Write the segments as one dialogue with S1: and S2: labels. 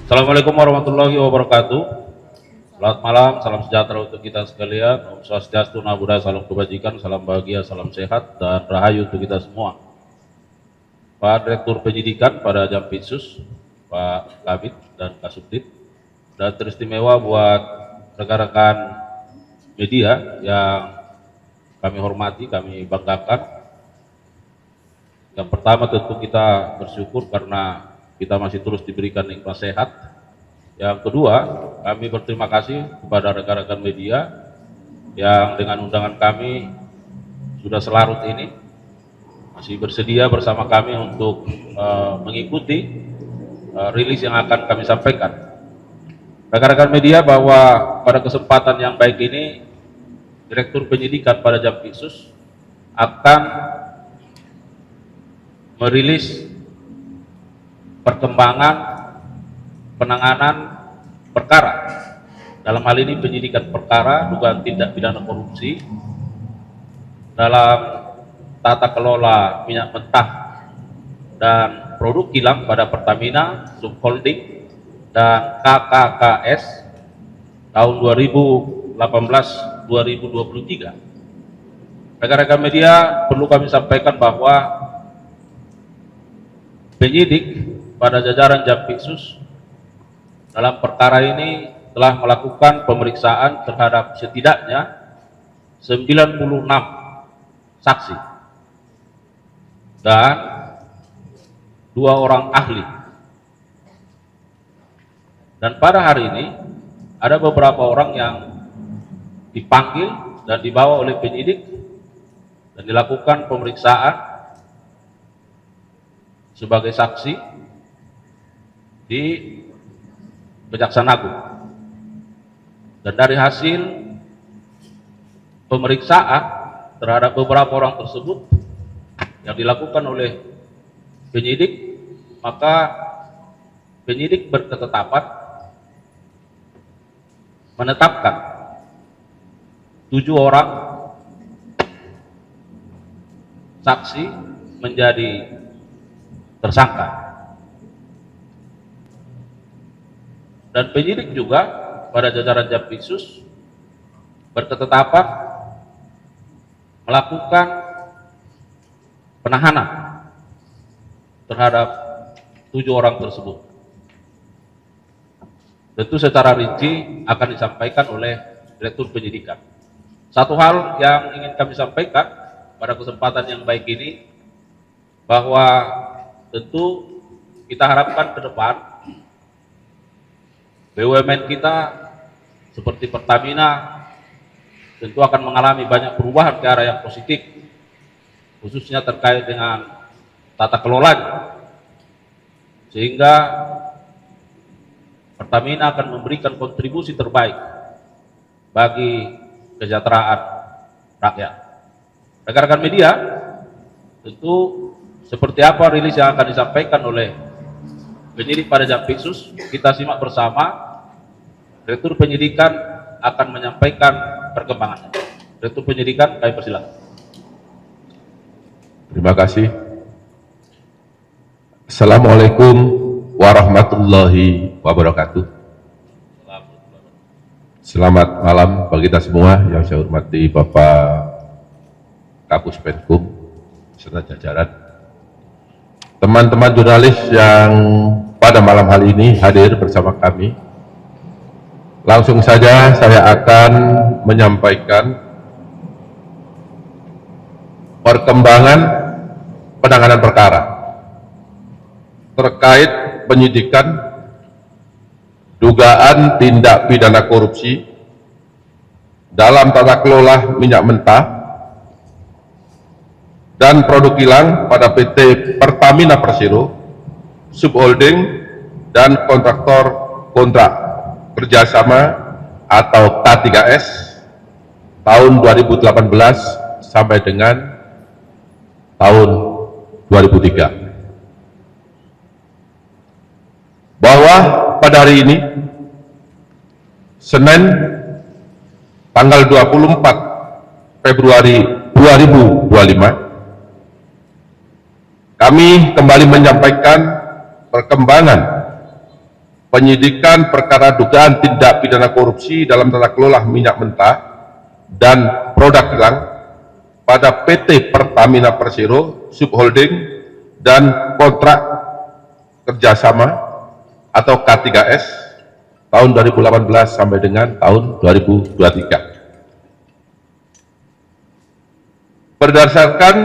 S1: Assalamualaikum warahmatullahi wabarakatuh. Selamat malam, salam sejahtera untuk kita sekalian. Om Swastiastu, Namo Buddhaya, salam kebajikan, salam bahagia, salam sehat, dan rahayu untuk kita semua. Pak Direktur Penyidikan pada Jampitsus, Pak Kabid dan Kasubdit, dan teristimewa buat rekan-rekan media yang kami hormati, kami banggakan. Yang pertama tentu kita bersyukur karena kita masih terus diberikan nikmat sehat. Yang kedua, kami berterima kasih kepada rekan-rekan media yang dengan undangan kami sudah selarut ini masih bersedia bersama kami untuk mengikuti rilis yang akan kami sampaikan. Rekan-rekan media, bahwa pada kesempatan yang baik ini Direktur Penyidikan pada Jampitsus akan merilis perkembangan penanganan perkara, dalam hal ini penyidikan perkara dugaan tindak pidana korupsi dalam tata kelola minyak mentah dan produk kilang pada Pertamina Subholding dan KKKS tahun 2018-2023. Rekan-rekan media, perlu kami sampaikan bahwa penyidik pada jajaran Jampitsus dalam perkara ini telah melakukan pemeriksaan terhadap setidaknya 96 saksi dan 2 orang ahli. Dan pada hari ini ada beberapa orang yang dipanggil dan dibawa oleh penyidik dan dilakukan pemeriksaan sebagai saksi di Kejaksaan Agung. Dan dari hasil pemeriksaan terhadap beberapa orang tersebut yang dilakukan oleh penyidik, maka penyidik berketetapan menetapkan 7 orang saksi menjadi tersangka. Dan penyidik juga pada jajaran Jampitsus berketetapan melakukan penahanan terhadap 7 orang tersebut. Tentu secara rinci akan disampaikan oleh Direktur Penyidikan. Satu hal yang ingin kami sampaikan pada kesempatan yang baik ini, bahwa tentu kita harapkan ke depan BUMN kita seperti Pertamina tentu akan mengalami banyak perubahan ke arah yang positif, khususnya terkait dengan tata kelolanya, sehingga Pertamina akan memberikan kontribusi terbaik bagi kesejahteraan rakyat. Rekan-rekan media, tentu seperti apa rilis yang akan disampaikan oleh penyidik pada Jampitsus, kita simak bersama. Direktur Penyidikan akan menyampaikan perkembangannya. Direktur Penyidikan, kami persilakan.
S2: Terima kasih. Assalamualaikum warahmatullahi wabarakatuh. Selamat malam bagi kita semua yang saya hormati Bapak Kapus Penkum serta jajaran. Teman-teman jurnalis yang pada malam hari ini hadir bersama kami. Langsung saja saya akan menyampaikan perkembangan penanganan perkara terkait penyidikan dugaan tindak pidana korupsi dalam tata kelola minyak mentah dan produk kilang pada PT Pertamina Persero, Subholding, dan kontraktor kontrak kerjasama atau K3S tahun 2018 sampai dengan tahun 2003. Bahwa pada hari ini, Senin tanggal 24 Februari 2025, kami kembali menyampaikan perkembangan penyidikan perkara dugaan tindak pidana korupsi dalam tata kelola minyak mentah dan produk kilang pada PT Pertamina Persero Subholding dan kontrak kerjasama atau K3S tahun 2018 sampai dengan tahun 2023. Berdasarkan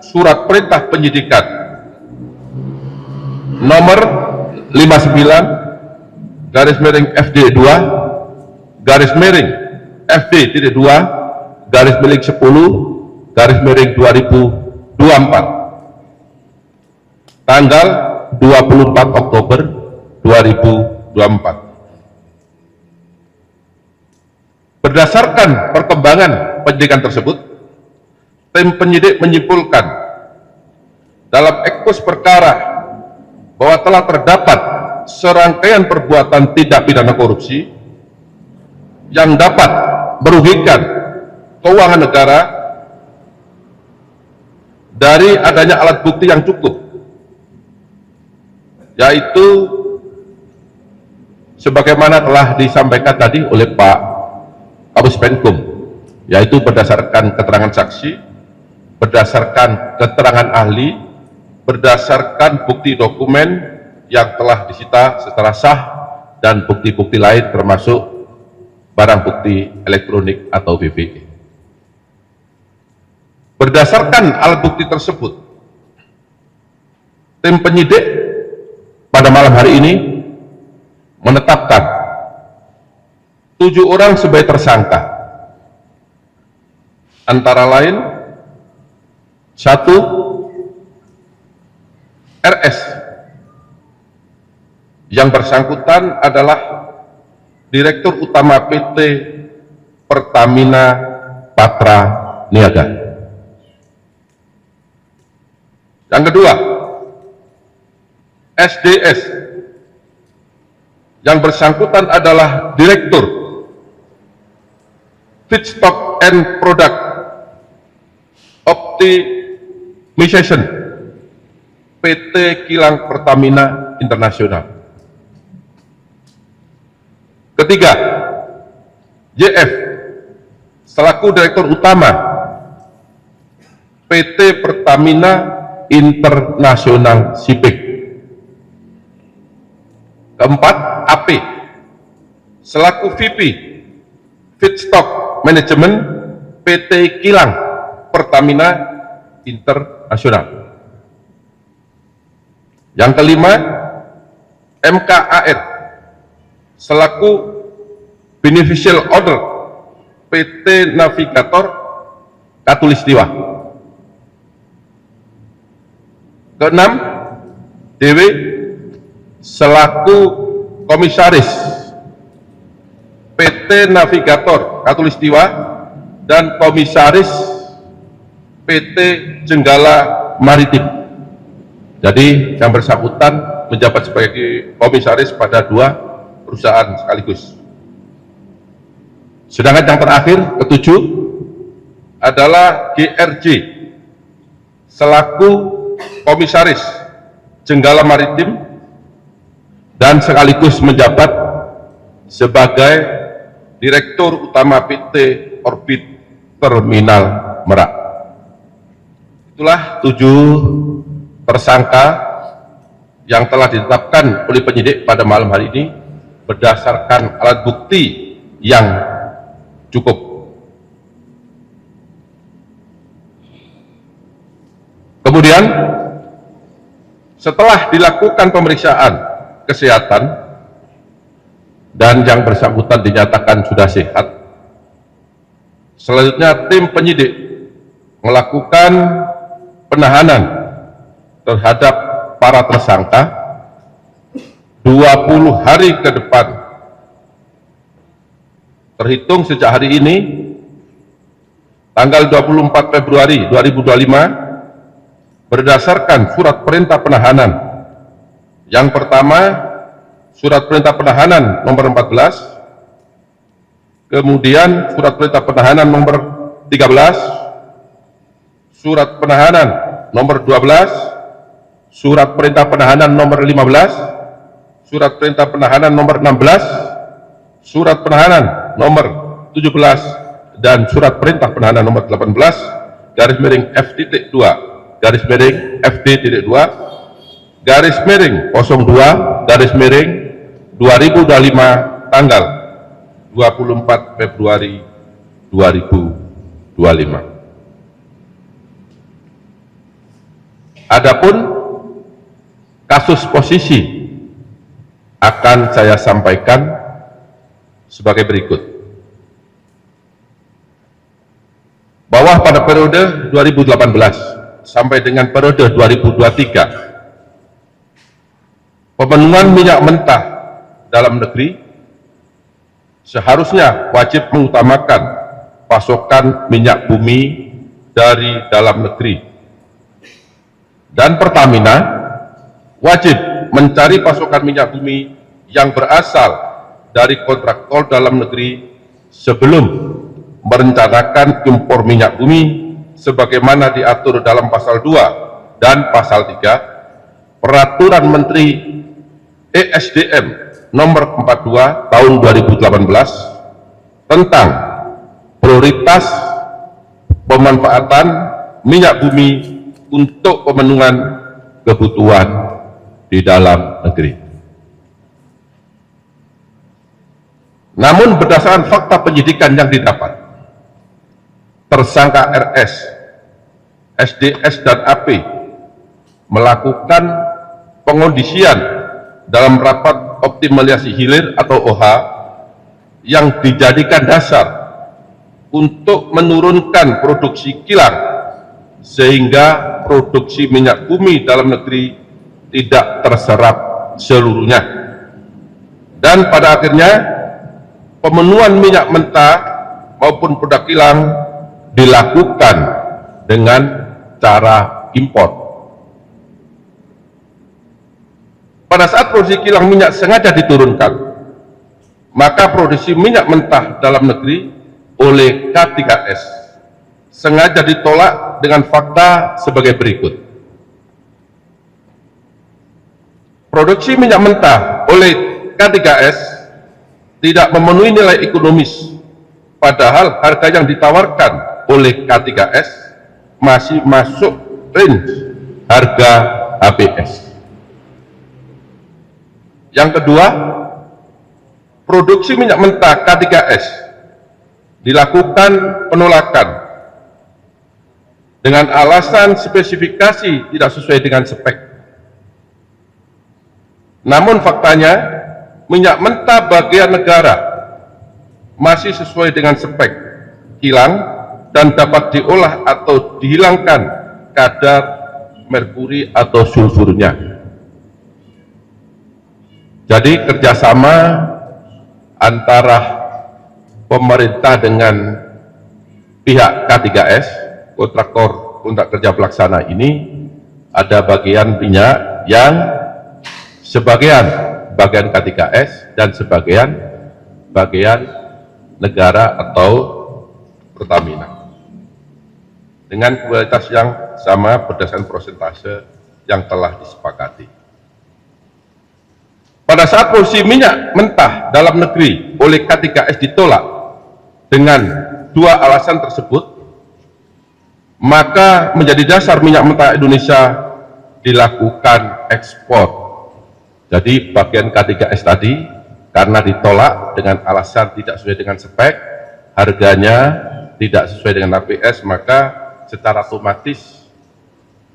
S2: surat perintah penyidikan nomor 59 garis miring FD 2 garis miring FD 2 garis miring 10 garis miring 2024 tanggal 24 Oktober 2024. Berdasarkan perkembangan penyidikan tersebut, tim penyidik menyimpulkan dalam ekspos perkara bahwa telah terdapat serangkaian perbuatan tindak pidana korupsi yang dapat merugikan keuangan negara dari adanya alat bukti yang cukup, yaitu sebagaimana telah disampaikan tadi oleh Pak Kapus Penkum, yaitu berdasarkan keterangan saksi, berdasarkan keterangan ahli, berdasarkan bukti dokumen yang telah disita secara sah, dan bukti-bukti lain termasuk barang bukti elektronik atau BBE. Berdasarkan alat bukti tersebut, tim penyidik pada malam hari ini menetapkan 7 orang sebagai tersangka, antara lain 1 RS yang bersangkutan adalah Direktur Utama PT Pertamina Patra Niaga. Yang kedua, SDS yang bersangkutan adalah Direktur Feedstock and Product Optimization PT Kilang Pertamina Internasional. Ketiga, JF selaku Direktur Utama PT Pertamina Internasional Shipping. Keempat, AP selaku VP Feedstock Management PT Kilang Pertamina Internasional. Yang kelima, MKAR selaku Beneficial Owner PT Navigator Katulistiwa. Keenam, DW selaku Komisaris PT Navigator Katulistiwa dan Komisaris PT Jenggala Maritim. Jadi yang bersangkutan menjabat sebagai komisaris pada 2 perusahaan sekaligus. Sedangkan yang terakhir, ketujuh, adalah GRJ selaku Komisaris Jenggala Maritim dan sekaligus menjabat sebagai Direktur Utama PT Orbit Terminal Merak. Itulah 7 tersangka yang telah ditetapkan oleh penyidik pada malam hari ini berdasarkan alat bukti yang cukup. Kemudian setelah dilakukan pemeriksaan kesehatan dan yang bersangkutan dinyatakan sudah sehat, selanjutnya tim penyidik melakukan penahanan terhadap para tersangka 20 hari ke depan terhitung sejak hari ini tanggal 24 Februari 2025 berdasarkan surat perintah penahanan. Yang pertama, surat perintah penahanan nomor 14, kemudian surat perintah penahanan nomor 13, surat penahanan nomor 12, surat perintah penahanan nomor 15, Surat Perintah Penahanan nomor 16, Surat Penahanan nomor 17, dan Surat Perintah Penahanan nomor 18, garis miring F.2, garis miring F.2, garis miring 02, garis miring 2025, tanggal 24 Februari 2025. Adapun kasus posisi akan saya sampaikan sebagai berikut. Bahwa pada periode 2018 sampai dengan periode 2023, pemenuhan minyak mentah dalam negeri seharusnya wajib mengutamakan pasokan minyak bumi dari dalam negeri. Dan Pertamina wajib mencari pasokan minyak bumi yang berasal dari kontraktor dalam negeri sebelum merencanakan impor minyak bumi sebagaimana diatur dalam pasal 2 dan pasal 3 Peraturan Menteri ESDM nomor 42 tahun 2018 tentang prioritas pemanfaatan minyak bumi untuk pemenuhan kebutuhan di dalam negeri. Namun berdasarkan fakta penyidikan yang didapat, tersangka RS, SDS, dan AP melakukan pengondisian dalam rapat optimalisasi hilir atau OH yang dijadikan dasar untuk menurunkan produksi kilang sehingga produksi minyak bumi dalam negeri tidak terserap seluruhnya, dan pada akhirnya pemenuhan minyak mentah maupun produk kilang dilakukan dengan cara impor. Pada saat produksi kilang minyak sengaja diturunkan, maka produksi minyak mentah dalam negeri oleh K3S sengaja ditolak dengan fakta sebagai berikut. Produksi minyak mentah oleh K3S tidak memenuhi nilai ekonomis, padahal harga yang ditawarkan oleh K3S masih masuk range harga HBS. Yang kedua, produksi minyak mentah K3S dilakukan penolakan dengan alasan spesifikasi tidak sesuai dengan spek. Namun faktanya, minyak mentah bagian negara masih sesuai dengan spek kilang dan dapat diolah atau dihilangkan kadar merkuri atau sulfurnya. Jadi kerjasama antara pemerintah dengan pihak K3S, kontraktor kontrak kerja pelaksana ini, ada bagian minyak yang sebagian K3S dan sebagian negara atau Pertamina dengan kualitas yang sama berdasarkan persentase yang telah disepakati. Pada saat produksi minyak mentah dalam negeri oleh K3S ditolak dengan dua alasan tersebut, maka menjadi dasar minyak mentah Indonesia dilakukan ekspor. Jadi bagian K3S tadi karena ditolak dengan alasan tidak sesuai dengan spek, harganya tidak sesuai dengan APS, maka secara otomatis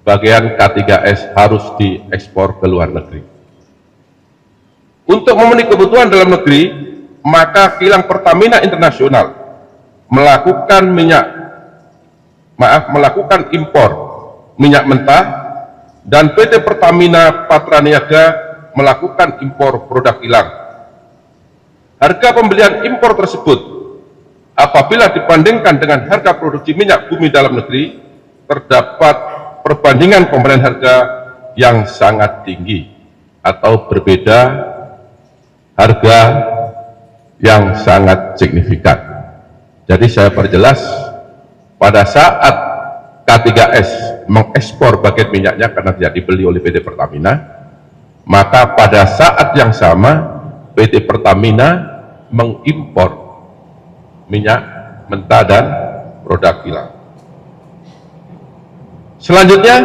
S2: bagian K3S harus diekspor ke luar negeri. Untuk memenuhi kebutuhan dalam negeri, maka kilang Pertamina Internasional melakukan impor minyak mentah, dan PT Pertamina Patraniaga melakukan impor produk kilang. Harga pembelian impor tersebut apabila dibandingkan dengan harga produksi minyak bumi dalam negeri, terdapat perbandingan pembelian harga yang sangat tinggi atau berbeda harga yang sangat signifikan. Jadi saya perjelas, pada saat K3S mengekspor bagian minyaknya karena tidak dibeli oleh PT Pertamina, maka pada saat yang sama PT Pertamina mengimpor minyak mentah dan produk kilang. Selanjutnya,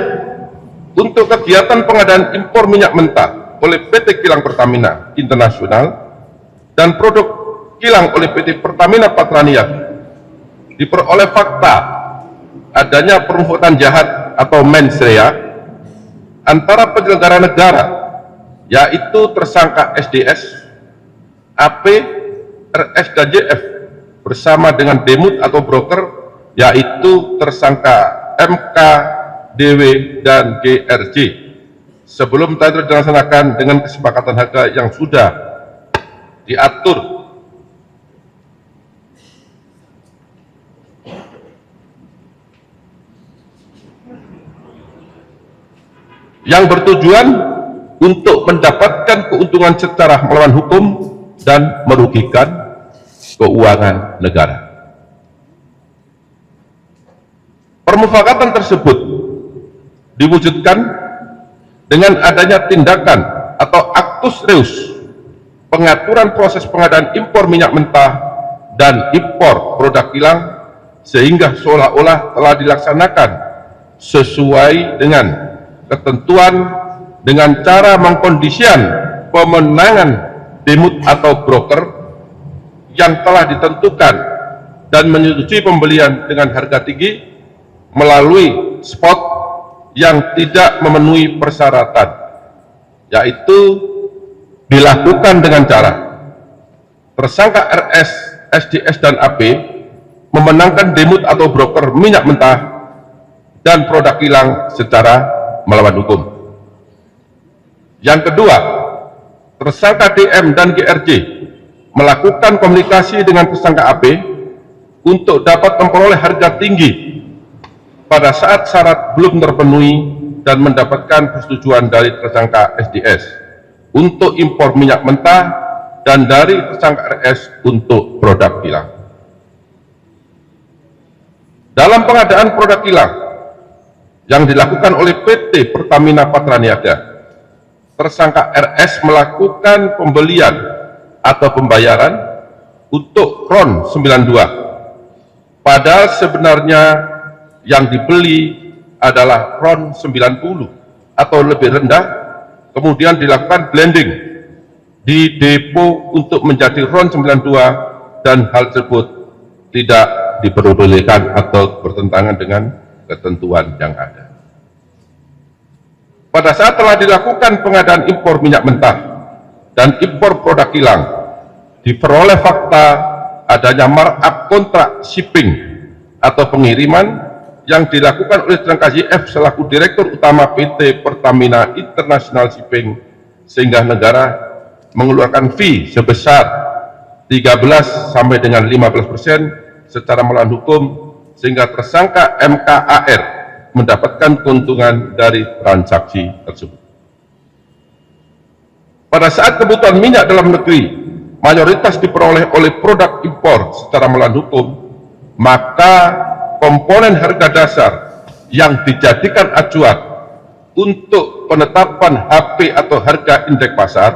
S2: untuk kegiatan pengadaan impor minyak mentah oleh PT Kilang Pertamina Internasional dan produk kilang oleh PT Pertamina Patraniaga diperoleh fakta adanya perbuatan jahat atau mens rea antara penyelenggara negara, yaitu tersangka SDS, AP, RS, dan JF bersama dengan demut atau broker, yaitu tersangka MK, DW, dan GRJ, sebelum tender dilaksanakan dengan kesepakatan harga yang sudah diatur yang bertujuan untuk mendapatkan keuntungan secara melawan hukum dan merugikan keuangan negara. Permufakatan tersebut diwujudkan dengan adanya tindakan atau aktus reus pengaturan proses pengadaan impor minyak mentah dan impor produk kilang, sehingga seolah-olah telah dilaksanakan sesuai dengan ketentuan dengan cara mengkondisikan pemenangan demut atau broker yang telah ditentukan dan menyetujui pembelian dengan harga tinggi melalui spot yang tidak memenuhi persyaratan, yaitu dilakukan dengan cara tersangka RS, SDS, dan AP memenangkan demut atau broker minyak mentah dan produk kilang secara melawan hukum. Yang kedua, tersangka DM dan GRJ melakukan komunikasi dengan tersangka AP untuk dapat memperoleh harga tinggi pada saat syarat belum terpenuhi dan mendapatkan persetujuan dari tersangka SDS untuk impor minyak mentah dan dari tersangka RS untuk produk kilang. Dalam pengadaan produk kilang yang dilakukan oleh PT Pertamina Patraniaga, tersangka RS melakukan pembelian atau pembayaran untuk RON 92, padahal sebenarnya yang dibeli adalah RON 90 atau lebih rendah, kemudian dilakukan blending di depo untuk menjadi RON 92, dan hal tersebut tidak diperbolehkan atau bertentangan dengan ketentuan yang ada. Pada saat telah dilakukan pengadaan impor minyak mentah dan impor produk kilang, diperoleh fakta adanya markup kontrak shipping atau pengiriman yang dilakukan oleh tersangka YF selaku Direktur Utama PT Pertamina International Shipping, sehingga negara mengeluarkan fee sebesar 13 sampai dengan 15% secara melawan hukum, sehingga tersangka MKAR mendapatkan keuntungan dari transaksi tersebut. Pada saat kebutuhan minyak dalam negeri mayoritas diperoleh oleh produk impor secara melawan hukum, maka komponen harga dasar yang dijadikan acuan untuk penetapan HP atau harga indeks pasar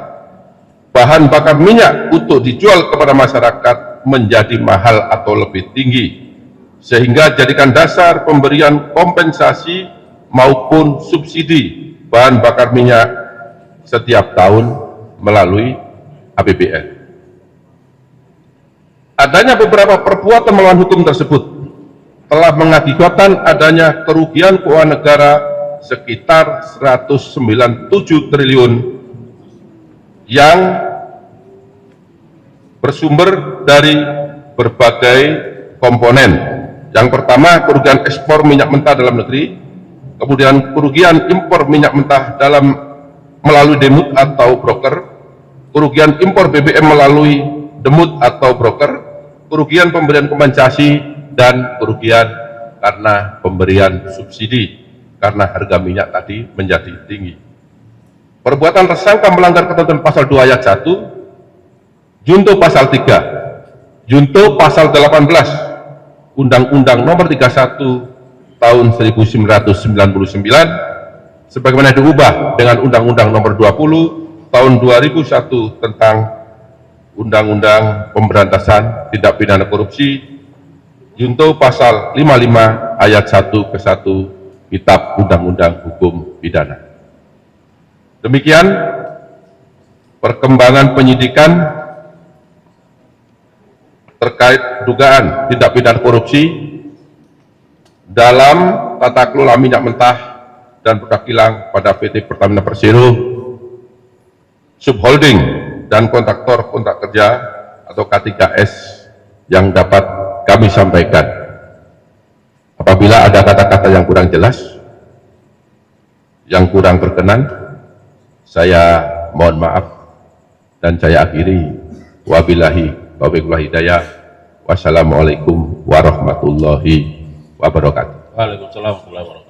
S2: bahan bakar minyak untuk dijual kepada masyarakat menjadi mahal atau lebih tinggi, sehingga jadikan dasar pemberian kompensasi maupun subsidi bahan bakar minyak setiap tahun melalui APBN. Adanya beberapa perbuatan melawan hukum tersebut telah mengakibatkan adanya kerugian keuangan negara sekitar 197 triliun yang bersumber dari berbagai komponen. Yang pertama, kerugian ekspor minyak mentah dalam negeri, kemudian kerugian impor minyak mentah melalui demut atau broker, kerugian impor BBM melalui demut atau broker, kerugian pemberian kompensasi, dan kerugian karena pemberian subsidi karena harga minyak tadi menjadi tinggi. Perbuatan tersangka melanggar ketentuan pasal 2 ayat 1, junto pasal 3, junto pasal 18 Undang-Undang Nomor 31 Tahun 1999, sebagaimana diubah dengan Undang-Undang Nomor 20 Tahun 2001 tentang Undang-Undang Pemberantasan Tindak Pidana Korupsi, junto pasal 55 ayat 1 ke 1 Kitab Undang-Undang Hukum Pidana. Demikian perkembangan penyidikan terkait dugaan tindak pidana korupsi dalam tata kelola minyak mentah dan produk kilang pada PT Pertamina Persero, subholding dan kontraktor kontrak kerja atau K3S yang dapat kami sampaikan. Apabila ada kata-kata yang kurang jelas, yang kurang berkenan, saya mohon maaf dan saya akhiri. Wabillahi taufiq wal hidayah. Wassalamualaikum warahmatullahi wabarakatuh.
S1: Waalaikumsalam warahmatullahi wabarakatuh.